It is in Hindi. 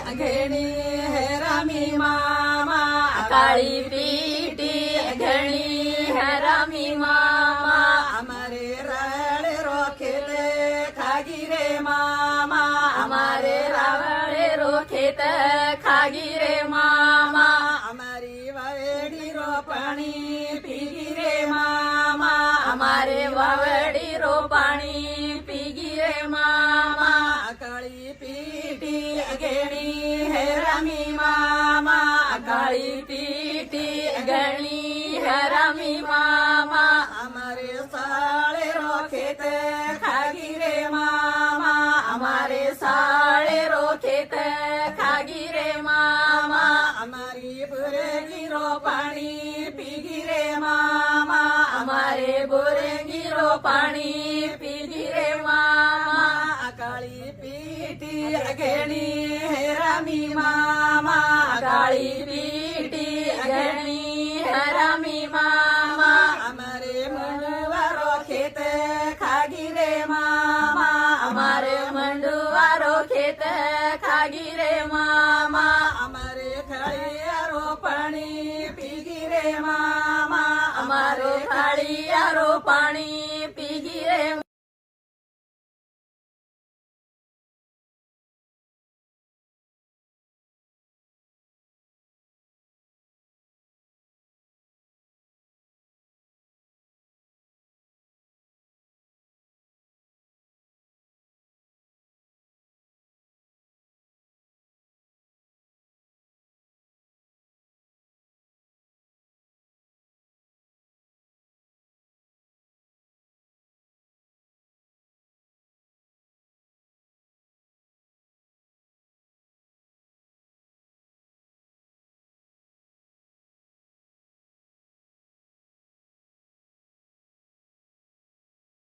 घेणी है रामी मामा काळी पीटी घेणी है रामी मामा हमारे रावण रोखेत खागी रे मामा हमारे रावण रोखेत खागी रे मामा हमारी वावड़ी रोपाणी पीगी रे मामा हमारे वावड़ी रोपाणी पीगी रे मामा काळी पीटी घेणी है रामी मामा काळी पीटी घेणी है रामी मामा हमारे साळे रोखेत खागी रे मामा हमारे साळे रोखेत खागी रे मामा हमारी बुरेगी रोपाणी पीगी रे मामा हमारे बुरेगी रोपाणी पीगी रे मामा काळी पीटी घेणी है रामी मामा काळी पीटी घेणी है रामी मामा हमारे मंडवारो खेत खागी रे मामा हमारे मंडवारो खेत खागी रे मामा हमारे खड़ियारो पानी पीगी रे मामा हमारे खड़ियारो पानी पीगी रे